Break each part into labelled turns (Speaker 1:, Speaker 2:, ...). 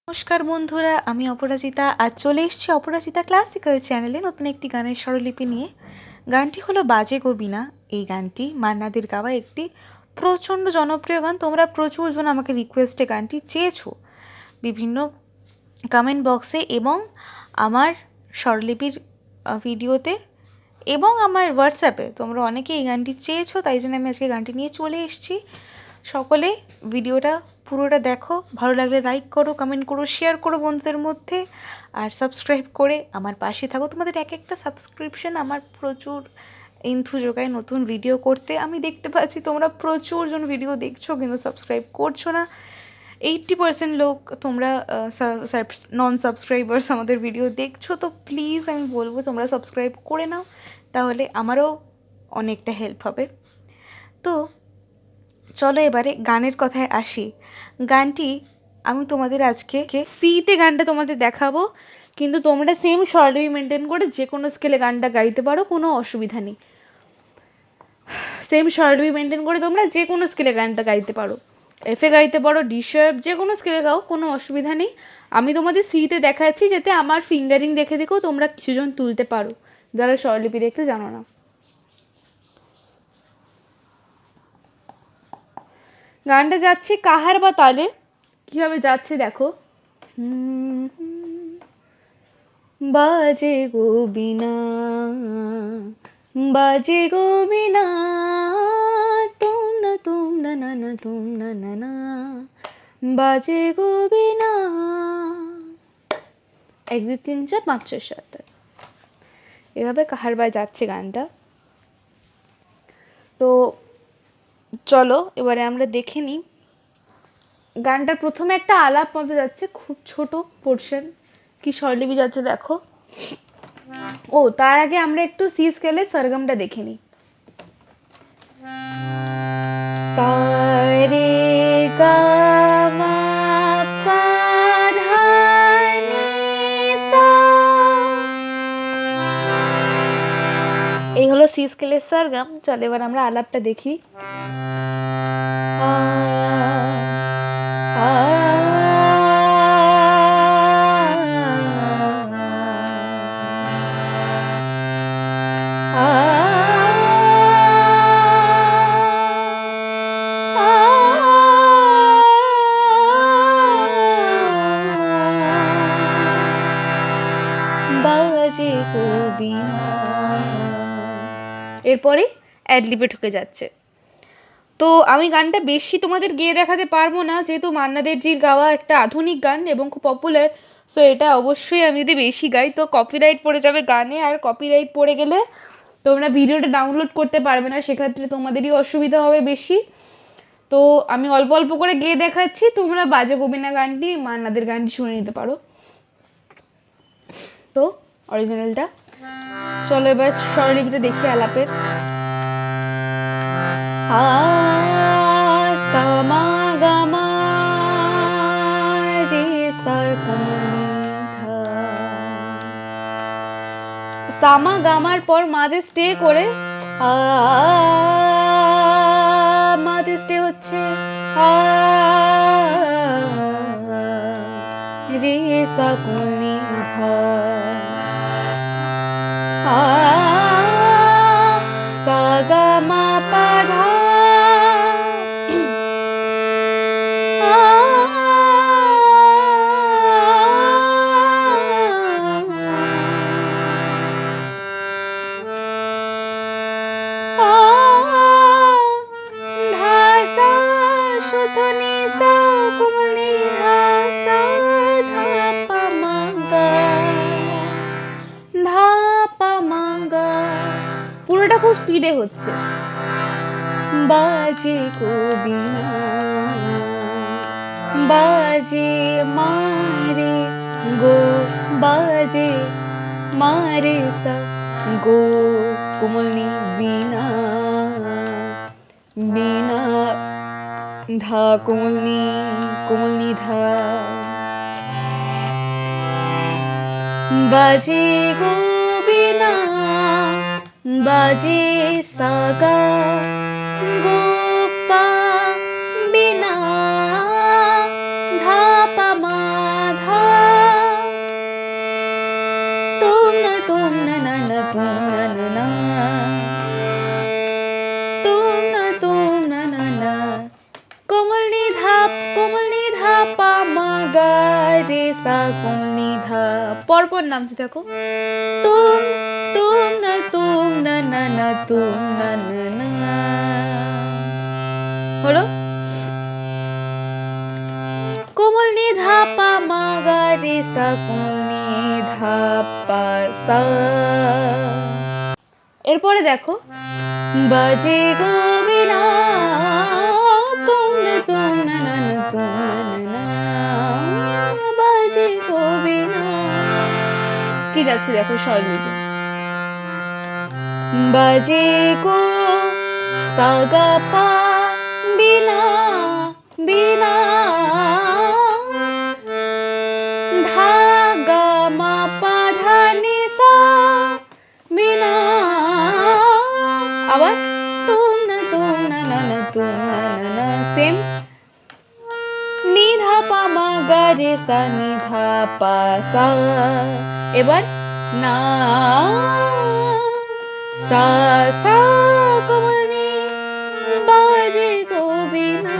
Speaker 1: নমস্কার বন্ধুরা, আমি অপরাজিতা। আজ চলে এসেছি অপরাজিতা ক্লাসিক্যাল চ্যানেলে নতুন একটি গানের স্বরলিপি নিয়ে। গানটি হলো বাজে গো বীণা। এই গানটি মান্না দের গাওয়া একটি প্রচণ্ড জনপ্রিয় গান। তোমরা প্রচুর জন আমাকে রিকোয়েস্টে গানটি চেয়েছো বিভিন্ন কমেন্ট বক্সে এবং আমার স্বরলিপির ভিডিওতে এবং আমার হোয়াটসঅ্যাপে। তোমরা অনেকে এই গানটি চেয়েছো, তাই জন্য আমি আজকে গানটি নিয়ে চলে এসেছি। সকলে ভিডিওটা পুরোটা দেখো, ভালো লাগলে লাইক করো, কমেন্ট করো, শেয়ার করো বন্ধুদের মধ্যে, আর সাবস্ক্রাইব করে আমার পাশে থাকো। তোমাদের এক একটা সাবস্ক্রিপশন আমার প্রচুর এন্থু যোগায় নতুন ভিডিও করতে। আমি দেখতে পাচ্ছি তোমরা প্রচুর জন ভিডিও দেখছো কিন্তু সাবস্ক্রাইব করছো না। 80% লোক তোমরা নন সাবস্ক্রাইবার্স আমাদের ভিডিও দেখছো। তো প্লিজ আমি বলবো তোমরা সাবস্ক্রাইব করে নাও, তাহলে আমারও অনেকটা হেল্প হবে। তো চলো এবারে গানের কথায় আসি। গানটি আমি তোমাদের আজকে সিতে গানটা তোমাদের দেখাবো, কিন্তু তোমরা সেম স্বরলিপি মেনটেন করে যে কোনো স্কেলে গানটা গাইতে পারো, কোনো অসুবিধা নেই। সেম স্বরলিপি মেনটেন করে তোমরা যে কোনো স্কেলে গানটা গাইতে পারো, এফে গাইতে পারো, ডি শার্প, যে কোনো স্কেলে গাও, কোনো অসুবিধা নেই। আমি তোমাদের সিতে দেখাচ্ছি যাতে আমার ফিঙ্গারিং দেখে দেখেও তোমরা কিছুজন তুলতে পারো যারা স্বরলিপি দেখতে জানো না। গানটা যাচ্ছে কাহার বা তালে। কীভাবে যাচ্ছে দেখো। বাজে গো বীণা, বাজে গো বীণা, তুম না তুম না না না তুম না না না, বাজে গো বীণা। 1 2 3 4 5 6 7 এভাবে কাহার বায় যাচ্ছে গানটা। তো চলো এবারে আমরা দেখে নিই। গানটার প্রথমে একটা আলাপ মতো যাচ্ছে, খুব ছোট পোর্শন, কি স্বরলিপি যাচ্ছে দেখো। ও তার আগে আমরা একটু সি স্কেলে সরগমটা দেখে নিই। সা রে গা মা পা ধা নি সা, এই হলো সি স্কেলের সরগম। চল এবার আমরা আলাপটা দেখি। বাজে গো বীণা, এরপরে অ্যাডলিপে ঢুকে যাচ্ছে। তো আমি গানটা বেশি তোমাদের গেয়ে দেখাতে পারবো না, যেহেতু মান্না দেরজির গাওয়া একটা আধুনিক গান এবং খুব পপুলার। সো এটা অবশ্যই আমি যদি বেশি গাই তো কপিরাইট পড়ে যাবে গানে, আর কপিরাইট পড়ে গেলে তোমরা ভিডিওটা ডাউনলোড করতে পারবে না, সেক্ষেত্রে তোমাদেরই অসুবিধা হবে বেশি। তো আমি অল্প অল্প করে গেয়ে দেখাচ্ছি, তোমরা বাজে গো বীণা গানটি, মান্নাদের গানটি শুনে নিতে পারো। তো অরিজিনালটা চলো এবার স্বরলিপিটা দেখি আলাপের। সামা গা মা রে সা ধা, সামা গামার পর মাঝে স্টে করে মাঝে স্টে হচ্ছে রে সা কোনি ধা, সা গা মা পা ধা, পুরোটা খুব স্পিডে হচ্ছে। বাজে গো বীণা, বাজে মারে গো, বাজে মারে সা গো কোমলনি বীণা, বীণা ধা কোমলনি, কোমলনি ধা, বাজে গো বীণা, বাজে সা গা গো পা বীণা, ধা পা মা তুম না না তুম না না না। কোমল নিধা পা মা গা রে সা কোমল নিধা, পরপর নামছে দেখো, তুম না না না তুম না না না, হলো। কোমল নিধা পা মা গা রে সা কোমল নিধা পা সা। এরপরে দেখো, বাজে গো বিনা তুম না না তুম না না, বাজে গো বিনা, কি যাচ্ছে দেখো স্বরলিপি, বাজে গো সা গা পা বিনা বিনা ধা গা মা পা ধা নি সা বিনা, আবার তুম না না না তুম না না, সেম, নিধা পা মা গা রে সা নিধা পা সা, এবার না সা সা কোমল নি, বাজে গো বিনা,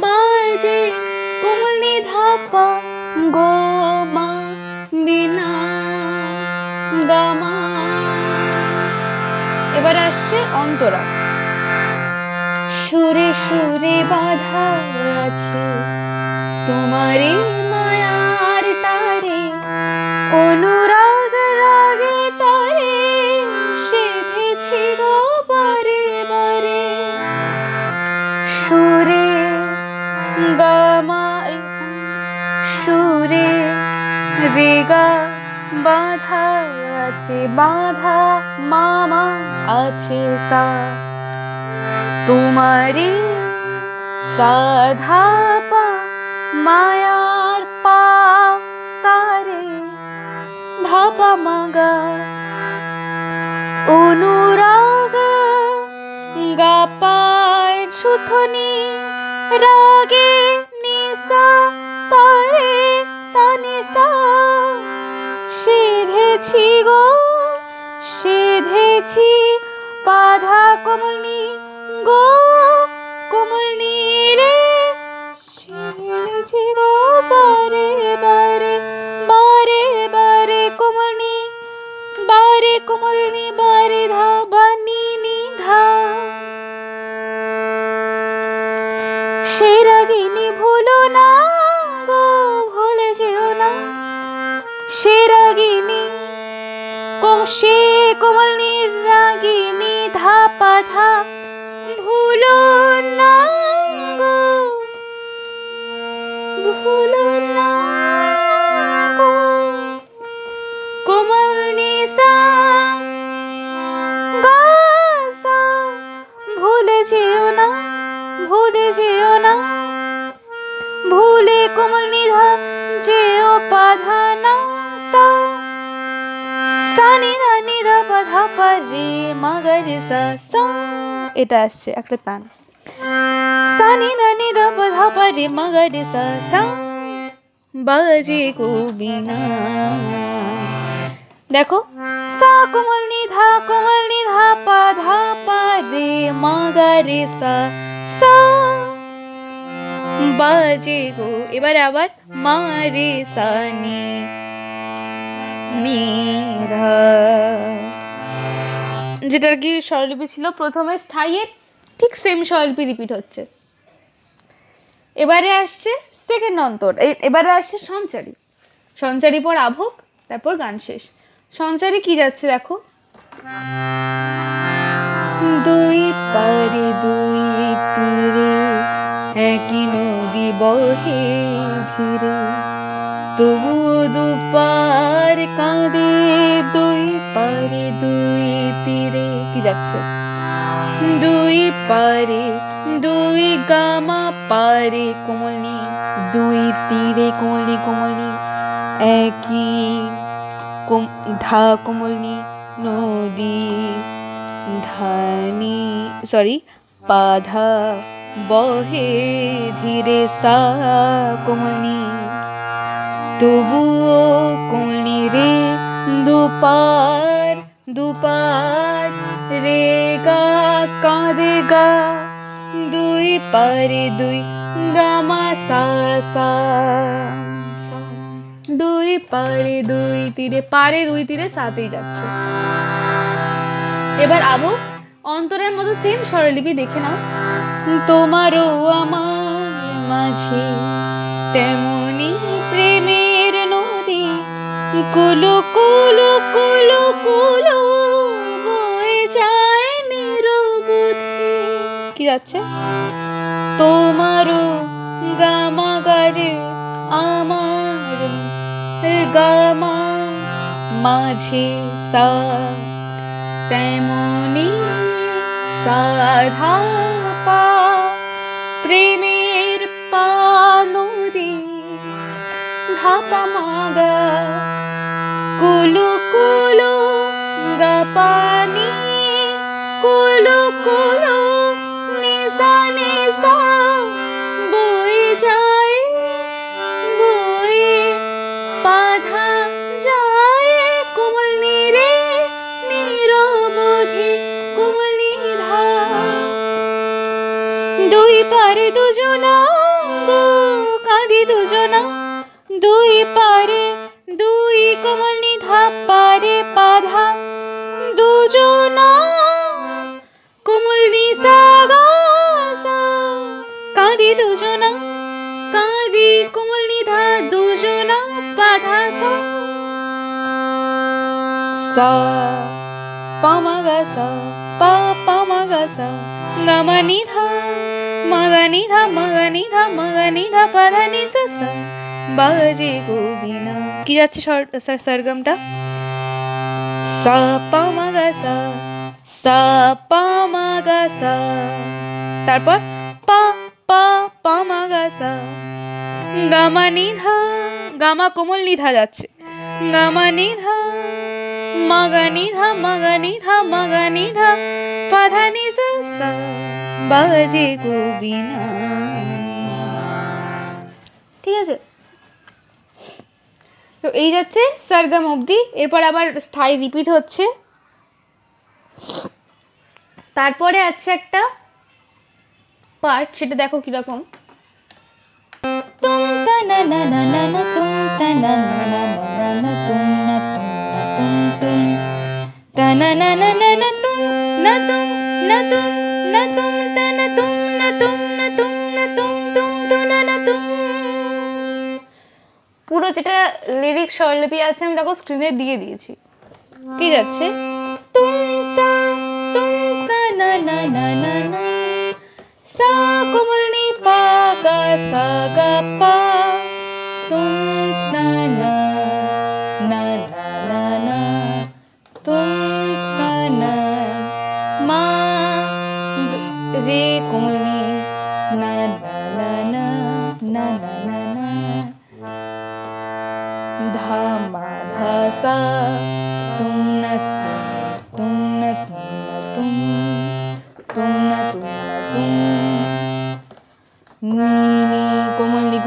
Speaker 1: বাজে কোমল নিধা পা গো মা বিনা গা মা। এবার আসছে অন্তরা, সুরে সুরে বাঁধা আছে তোমারে মায়ার তারে, অনুরাগ রাগে তারে সেধেছি গো বারে বারে, সুরে গা মা সুরে রে গা বাঁধা আছে, বাঁধা মামা আছে সা, তোমারি সাধা পা মায়ার পা তারে, ধাপা মাগা অনুরাগ গা পায় সুথনি, রাগে নিসা তারে সা নিসা, সেধেছি গো সেধেছি বাধা কোমলনি গো কোমলনি রে, সেধেছি গো বারে বারে বারে বারে কোমলনি, বারে কোমলনি বারে ধা বানি নি ধা, সে রাগিনী ভুলো না গো ভুলে যেও না, সে রাগিনী সে কোমলনি রাগিনী ধা পা ধা, ভুলো না গো ভুলো না গো, কোমলনি সা গা সা, ভুলে যেও না ভুলে যেও না, ভুলে কোমলনি ধা যেও পা ধা না সা, সা নি ধা নি ধা পা ধা পা রে মা গা রে সা সা, এটা আসছে একটা তান, সা নি ধা নি ধা পা ধা পা রে মা গা রে সা সা, বাজে গো বিনা। দেখো, সা কোমল নি ধা পা রে মা গা রে সা সা, বাজে গো, এবারে আবার মা রে সা নি নি ধা, যেটা কি স্বরলিপি ছিল প্রথমে স্থায়ী, ঠিক সেম স্বরলিপি রিপিট হচ্ছে। এবারে আসছে সেকেন্ড অন্তর, এবারে আসছে সঞ্চারী, সঞ্চারী পর আভোগ, তারপর গান শেষ। সঞ্চারী কি যাচ্ছে দেখো, দুই পারে দুই তীরে একই নদী বহে ধীরে, তবু দুপার কাঁদে দুই পারে দুই তীরে, কি যাচ্ছে, দুই পারে দুই গামা পারে কোমলনি, দুই তীরে কোমলনি কোমলনি, একই ধা কোমলনি নদী, ধানি সরি পাধা বহে ধীরে সা কোমলনি, তবুও কোমলনি রে দুপার দুপার রে গা কাঁধে গা, দুই পারে দুই গামা সা সা, দুই পারে দুই তীরে, পারে দুই তীরে সাতেই যাচ্ছে। এবার আবো অন্তরের মতো সেম স্বরলিপি দেখে নাও। তোমারও আমার মাঝে তেমনি প্রেমের নদী, কুলু কুলু কুলু কুলু বয়ে যায় নিরবধি। কি যাচ্ছে? তোমারও গামা গারে আমার গামা মাঝে সা, তেমনি সাধা পা প্রেমের পানরি, ধাপা মাগা কুলু কুলু গা পানি, কুলু কুলু নিসা নিসা বয়ে যায়, বয়ে বাধা যায় কোমল নীরে নিরবধি, কোমল নিধা। দুই পারে দুজনা গো কাঁদি দুজনা, দুই পারে দুই কোমল নিধা পারে বাধা, দুজনা কোমল নিসা গা সা, কাঁদি দুজনা কাঁদি কোমল নিধা, দুজনা বাধা সা সা পামা গা সা, পা পামা গা সা, গামা নিধা মাগা নিধা মাগা নিধা মাগা নিধা পাধা নিসা সা, বাজে গোবিনা। কি যাচ্ছে সরগমটা? সা পামা গা সা, সা পামা গা সা, তারপর পা পা পামা গা সা, গামা নিধা, গামা কোমল নিধা যাচ্ছে, গামা নিধা মাগা নিধা মাগা নিধা মাগা নিধা পাধা নিসা সা, বাজে গোবিনা। ঠিক আছে, তো এই যাচ্ছে সরগম অবধি। এরপর আবার স্থায়ী রিপিট হচ্ছে। তারপরে আছে একটা পার্ট, সেটা দেখো কিরকম। তুম তা না না না না না, তুম তা না না না না না, তুম না তুম তুম তা না না না না না, তুম না তুম না তুম না তুম তা না তুম না তুম না তুম না তুম তুম তু না না তুম। পুরো যেটা লিরিক্স স্বরলিপি আছে আমি দেখো স্ক্রিনে দিয়ে দিয়েছি। কি যাচ্ছে? তুম সা তুম কা না না না না না, সা কোমল নি পা গা সা গা পা, তুম না না না না না না, তুম না না মা রে কোমল নি না না না না না না না, धा मा धा सा, तुम न तुम न तुम तुम न तुम, नी नी कोमली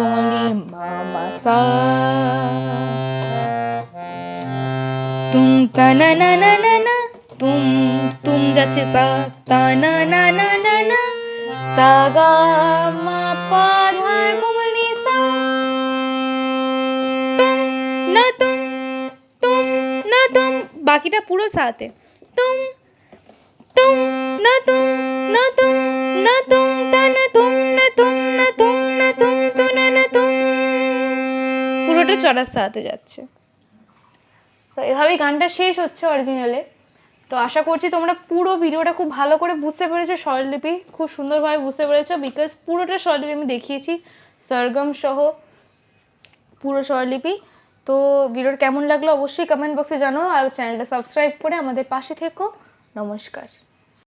Speaker 1: मा मा सा, तुम ता ना ना ना ना ना, तुम যাচ্ছে সা, তা না না না না না, সা গা মা পা ধা কোমলি সা, না তুম তুম না তুম, বাকিটা পুরো সাথে, তুম তুম না তুম না তুম না তুম তা না তুম না তুম না তুম না তুম তু না না তুম, পুরোটা চড়ার সাথে যাচ্ছে। তো এভাবেই গানটা শেষ হচ্ছে অরিজিনালে। তো আশা করছি তোমরা পুরো ভিডিওটা খুব ভালো করে বুঝতে পেরেছো, স্বরলিপি খুব সুন্দরভাবে বুঝতে পেরেছো, বিকজ পুরোটা স্বরলিপি আমি দেখিয়েছি সরগম সহ পুরো স্বরলিপি। তো ভিডিওটা কেমন লাগলো অবশ্যই কমেন্ট বক্সে জানাও, আর চ্যানেলটা সাবস্ক্রাইব করে আমাদের পাশে থেকো। নমস্কার।